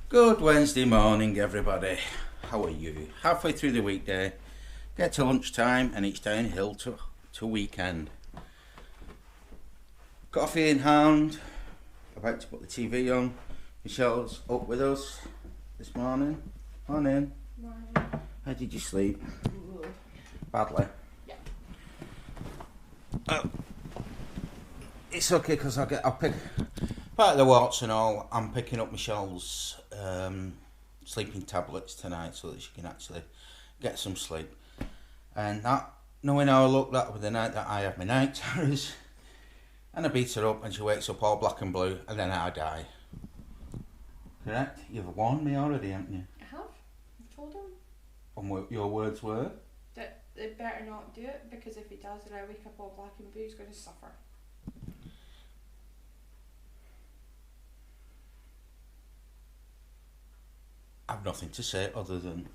Good Wednesday morning, everybody. How are you? Halfway through the weekday, get to lunchtime, and it's downhill to weekend. Coffee in hand, about to put the TV on. Michelle's up with us this morning. Morning. Morning. How did you sleep? Good. Badly. Yeah. It's okay because I'll pick part of the warts and all. I'm picking up Michelle's sleeping tablets tonight so that she can actually get some sleep. And that, knowing how I look, that'll be the night that I have my night terrors. And I beat her up and she wakes up all black and blue and then I die. Correct? You've warned me already, haven't you? I have. I've told him And your words were? that they better not do it because if he does and I wake up all black and blue, he's going to suffer. I've nothing to say other than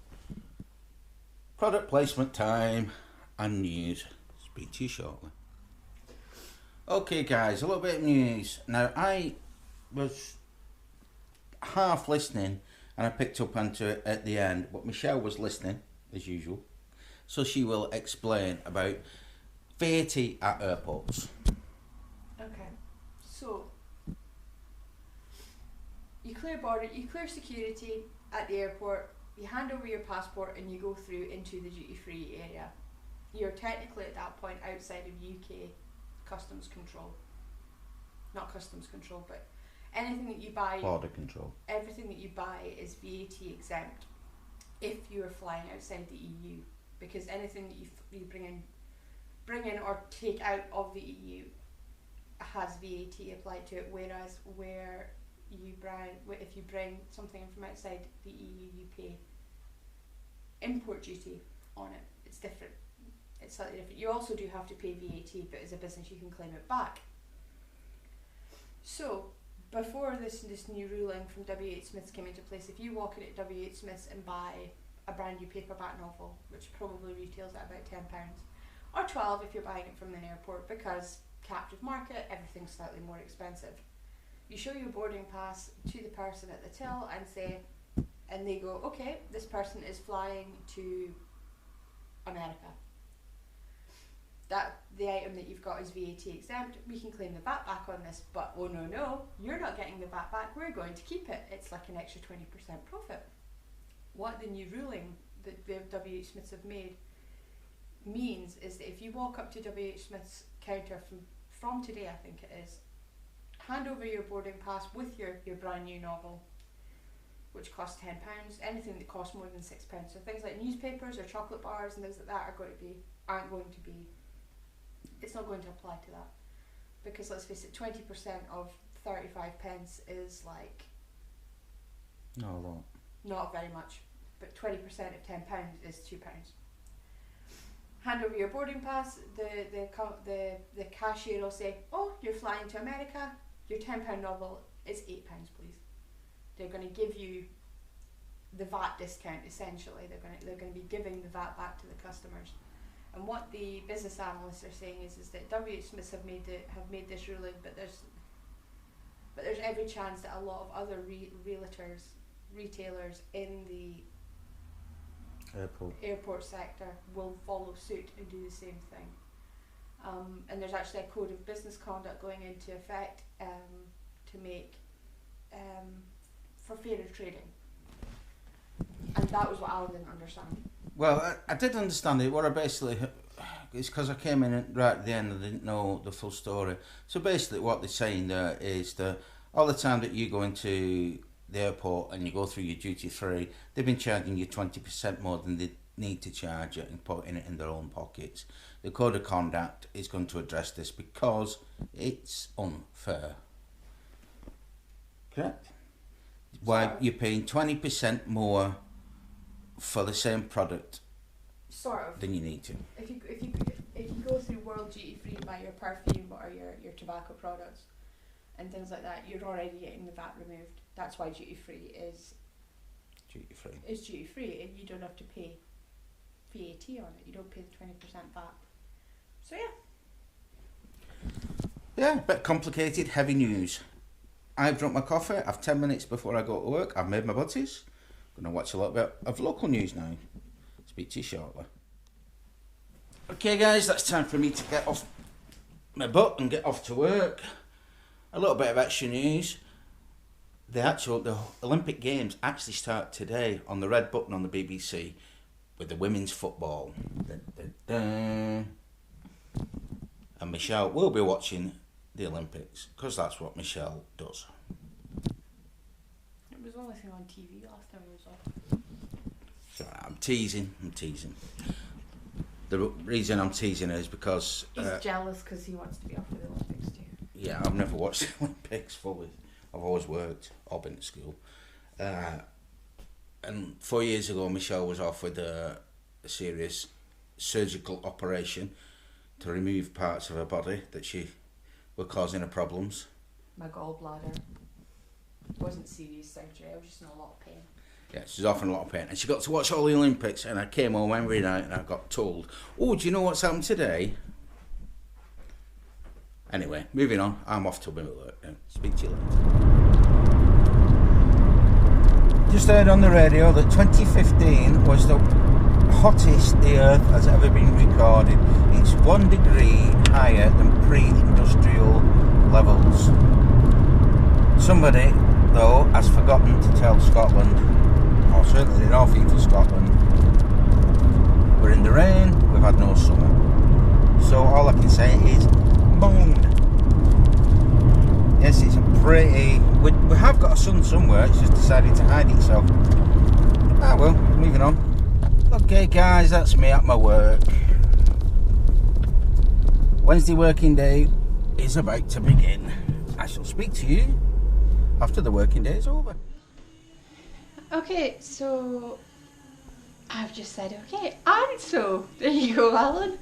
product placement time and news. Speak to you shortly. Okay guys, a little bit of news. Now I was half listening and I picked up onto it at the end, but Michelle was listening as usual. So she will explain about VAT at airports. Okay. So you clear border, you clear security at the airport, you hand over your passport and you go through into the duty-free area. You're technically at that point outside of UK customs control. Not customs control, but anything that you buy, Border control. everything that you buy is VAT exempt if you are flying outside the EU, because anything that you bring in or take out of the EU has VAT applied to it, whereas if you bring something in from outside the EU, you pay import duty on it. It's different. It's slightly different. You also do have to pay VAT, but as a business you can claim it back. So before this new ruling from WH Smith's came into place, if you walk in at WH Smith's and buy a brand new paperback novel, which probably retails at about £10, or 12 if you're buying it from an airport, because captive market, everything's slightly more expensive. You show your boarding pass to the person at the till and they go, okay, this person is flying to America. That the item that you've got is VAT exempt, we can claim the VAT back on this, but oh no, you're not getting the VAT back, we're going to keep it. It's like an extra 20% profit. What the new ruling that the WH Smiths have made means is that if you walk up to WH Smith's counter from today, I think it is, hand over your boarding pass with your brand new novel, which costs £10. Anything that costs more than £6, so things like newspapers or chocolate bars and things like that it's not going to apply to that, because let's face it, 20% of 35 pence is like Not a lot. not very much, but 20% of £10 is £2. Hand over your boarding pass, the cashier will say, oh, you're flying to America, your £10 novel is £8, please. They're going to give you the VAT discount, essentially. They're going to be giving the VAT back to the customers. And what the business analysts are saying is that WH Smiths have made this ruling, but there's every chance that a lot of other retailers in the airport sector will follow suit and do the same thing. And there's actually a code of business conduct going into effect to make for fairer trading. And that was what I didn't understand. Well, I did understand it. What I basically, it's because I came in right at the end and didn't know the full story. So basically what they're saying there is that all the time that you go into the airport and you go through your duty free, they've been charging you 20% more than they need to charge it and putting it in their own pockets. The Code of Conduct is going to address this because it's unfair. Correct? Why you're paying 20% more for the same product Sort of. than you need to. If you go through World Duty Free and buy your perfume or your tobacco products and things like that, you're already getting the VAT removed. That's why duty free is Duty free. It's duty free, and you don't have to pay VAT on it. You don't pay the 20% VAT. So yeah. Yeah, bit complicated, heavy news. I've drunk my coffee. I've 10 minutes before I go to work. I've made my butties. Going to watch a little bit of local news now. Speak to you shortly. Okay guys, that's time for me to get off my butt and get off to work. A little bit of extra news. The Olympic Games actually start today on the red button on the BBC with the women's football. Dun, dun, dun. And Michelle will be watching the Olympics because that's what Michelle does. It was the only thing on TV last time I was off. So I'm teasing. The reason I'm teasing is because he's jealous because he wants to be off for the Olympics too. Yeah, I've never watched the Olympics fully. I've always worked or been at school. And 4 years ago, Michelle was off with a serious surgical operation to remove parts of her body that she were causing her problems. My gallbladder. It wasn't serious surgery, I was just in a lot of pain. Yeah, she's off in a lot of pain. And she got to watch all the Olympics, and I came home every night and I got told, oh, do you know what's happened today? Anyway, moving on. I'm off to my work now. Speak to you later. Just heard on the radio that 2015 was the hottest the Earth has ever been recorded. It's 1 degree higher than pre-industrial levels. Somebody, though, has forgotten to tell Scotland, or certainly the north east of Scotland, we're in the rain, we've had no summer. So all I can say is, moan. Yes, it's a pretty... We have got a sun somewhere, it's just decided to hide itself. Ah well, moving on. Okay guys, that's me at my work. Wednesday working day is about to begin. I shall speak to you after the working day is over. Okay, so I've just said okay, and so there you go, Alan.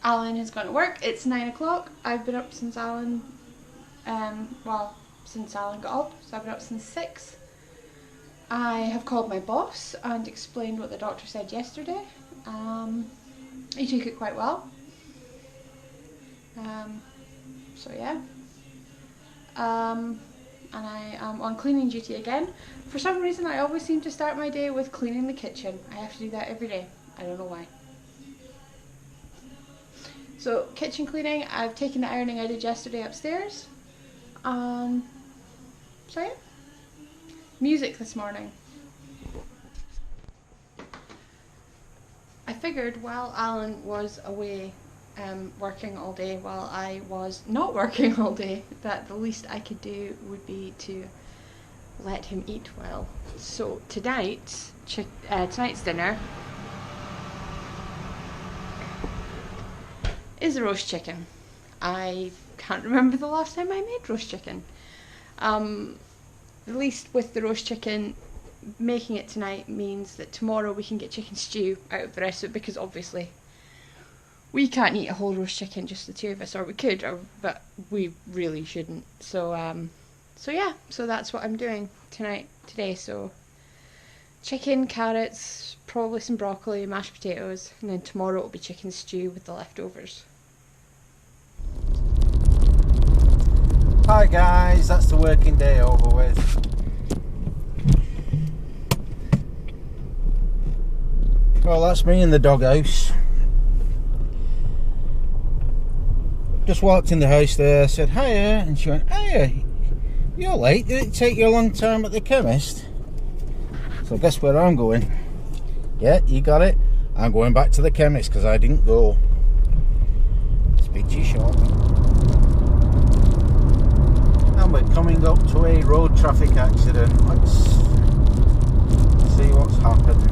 Alan has gone to work. It's 9 o'clock. I've been up since Alan, since Alan got up, so I've been up since 6. I have called my boss and explained what the doctor said yesterday. He took it quite well. So yeah. And I am on cleaning duty again. For some reason I always seem to start my day with cleaning the kitchen. I have to do that every day. I don't know why. So kitchen cleaning, I've taken the ironing I did yesterday upstairs. So yeah. Music this morning. I figured while Alan was away working all day while I was not working all day, that the least I could do would be to let him eat well. So tonight's dinner is a roast chicken. I can't remember the last time I made roast chicken. At least with the roast chicken, making it tonight means that tomorrow we can get chicken stew out of the rest of it, because obviously we can't eat a whole roast chicken, just the two of us, or we could, but we really shouldn't. So yeah, so that's what I'm doing today. So chicken, carrots, probably some broccoli, mashed potatoes, and then tomorrow it'll be chicken stew with the leftovers. Hi guys, that's the working day over with. Well, that's me in the doghouse. Just walked in the house there, said hiya, and she went, hiya, you're late, did it take you a long time at the chemist? So guess where I'm going? Yeah, you got it, I'm going back to the chemist because I didn't go. Speak to you shortly. And we're coming up to a road traffic accident. Let's see what's happened.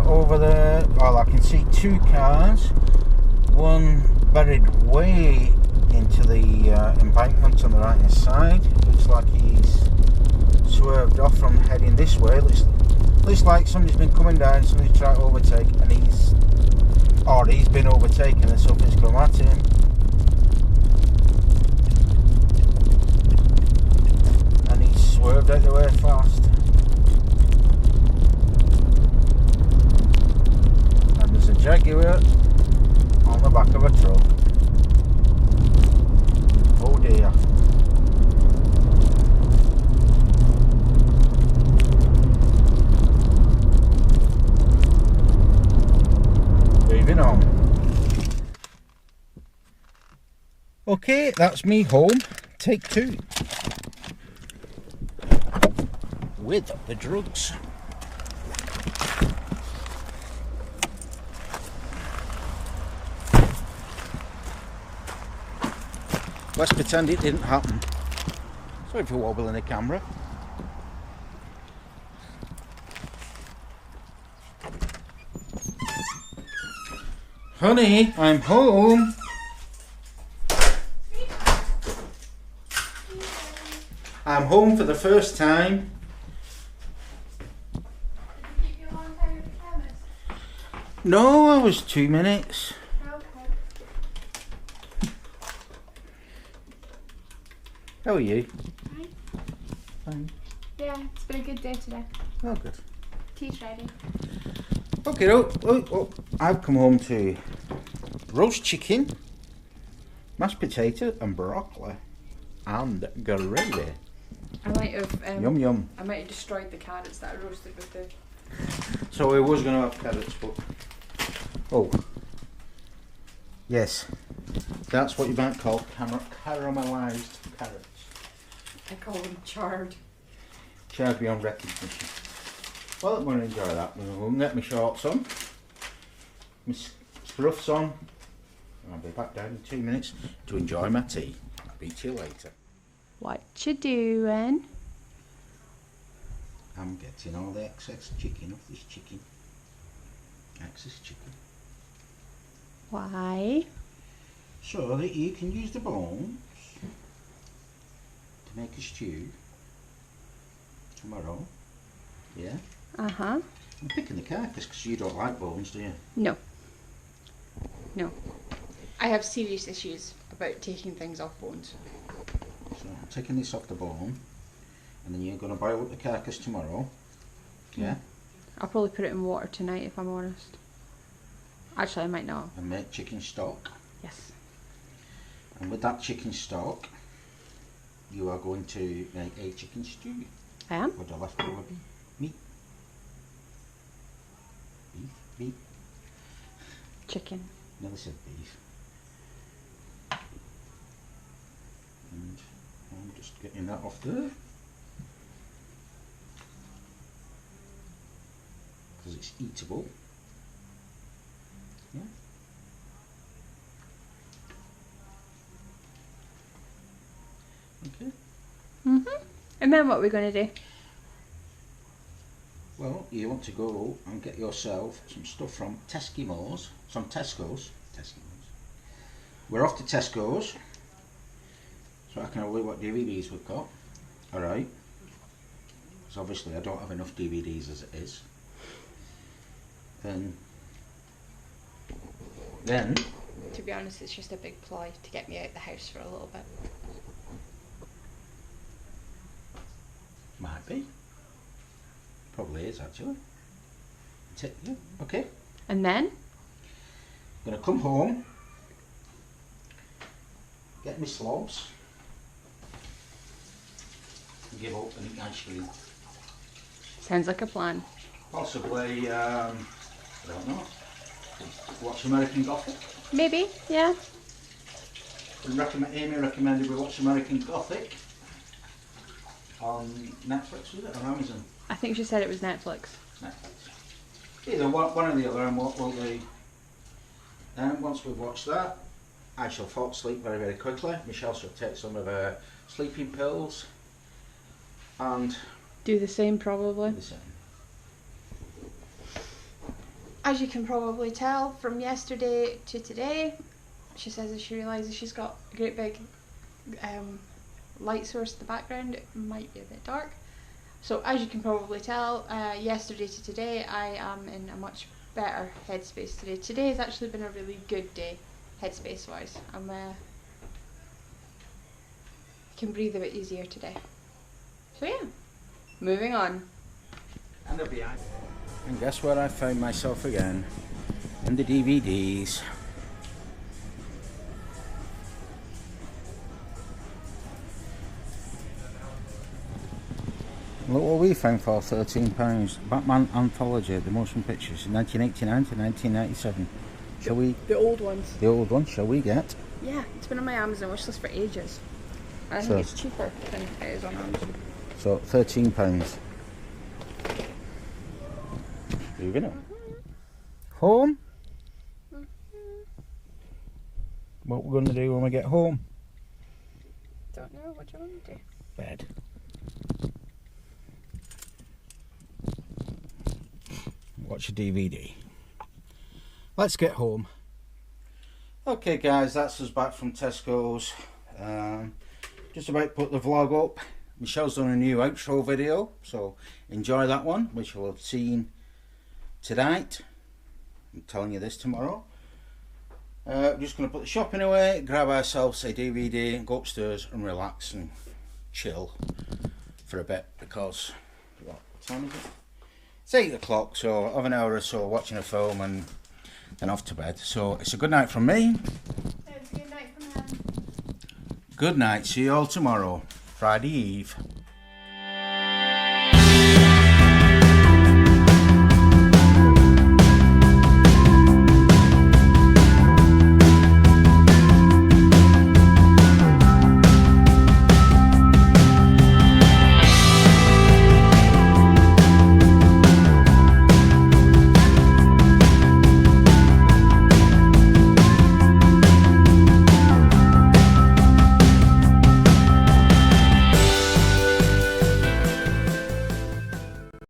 Over there, well, I can see two cars, one buried way into the embankment on the right hand side. Looks like he's swerved off from heading this way. Looks like somebody's been coming down, somebody's tried to overtake, and he's been overtaken and something's come at him. And he's swerved out the way fast. And there's a Jaguar on the back of a truck. Oh dear. Moving on. Okay, that's me home. Take 2. With the drugs. Let's pretend it didn't happen. Sorry for wobbling the camera. Honey, I'm home. I'm home for the first time. Did you keep you a long time at the chemist? No, I was 2 minutes. Okay. How are you? Hi. Fine. Yeah, it's been a good day today. Oh, good. Tea's ready. Okay, I've come home to roast chicken, mashed potato and broccoli and gravy. I might have Yum yum. I might have destroyed the carrots that I roasted with the. So I was going to have carrots, but oh yes, that's what you might call caramelised carrots. I call them charred. Charred beyond recognition. Well, I'm going to enjoy that. I'm going to get my shorts on, my scruffs on, and I'll be back down in 2 minutes to enjoy my tea. I'll beat you later. What you doing? I'm getting all the excess chicken off this chicken. Excess chicken. Why? So that you can use the bones to make a stew tomorrow. Yeah? Uh-huh. I'm picking the carcass because you don't like bones, do you? No. No. I have serious issues about taking things off bones. So I'm taking this off the bone and then you're going to boil up the carcass tomorrow. Yeah? I'll probably put it in water tonight if I'm honest. Actually, I might not. And make chicken stock. Yes. And with that chicken stock, you are going to make a chicken stew. I am? With the leftover meat. Beef. Chicken. Never said beef. And I'm just getting that off there. Because it's eatable. Yeah. Okay. And then what are we going to do? Well, you want to go and get yourself some stuff from Tesco's. We're off to Tesco's. So I can have a look what DVDs we've got. Alright. Because obviously I don't have enough DVDs as it is. And then To be honest, it's just a big ploy to get me out the house for a little bit. might be. Probably is actually. Yeah, okay. And then? I'm gonna come home, get my slobs, and give up and eat ice cream. Sounds like a plan. Possibly, I don't know, watch American Gothic. Maybe, yeah. Amy recommended we watch American Gothic on Netflix, was it? Or Amazon? I think she said it was Netflix. Netflix. Either one or the other, and what will do. Then once we've watched that, I shall fall asleep very, very quickly. Michelle shall take some of her sleeping pills and Do the same probably. do the same. As you can probably tell from yesterday to today, she says that she realises she's got a great big light source in the background. It might be a bit dark. So as you can probably tell, yesterday to today, I am in a much better headspace today. Today has actually been a really good day, headspace wise. I'm can breathe a bit easier today. So yeah, moving on. And guess where I found myself again? In the DVDs. Look what we found for £13. Batman Anthology, the motion pictures, 1989 to 1997. Shall we? The old ones. The old one, shall we get? Yeah, it's been on my Amazon wishlist for ages. I think it's cheaper than it is on Amazon. So £13. Moving on. Home? What we're going to do when we get home? Don't know, what do you want to do? Bed. Watch a DVD. Let's get home. Okay guys, that's us back from Tesco's. Just about to put the vlog up. Michelle's done a new outro video, so enjoy that one, which you'll have seen tonight. I'm telling you this tomorrow. We're just going to put the shopping away, grab ourselves a DVD, and go upstairs and relax and chill for a bit, because what time is it? It's 8 o'clock, so I'll have an hour or so watching a film and then off to bed. So it's a good night from me. It's a good night from him. Good night. See you all tomorrow, Friday Eve.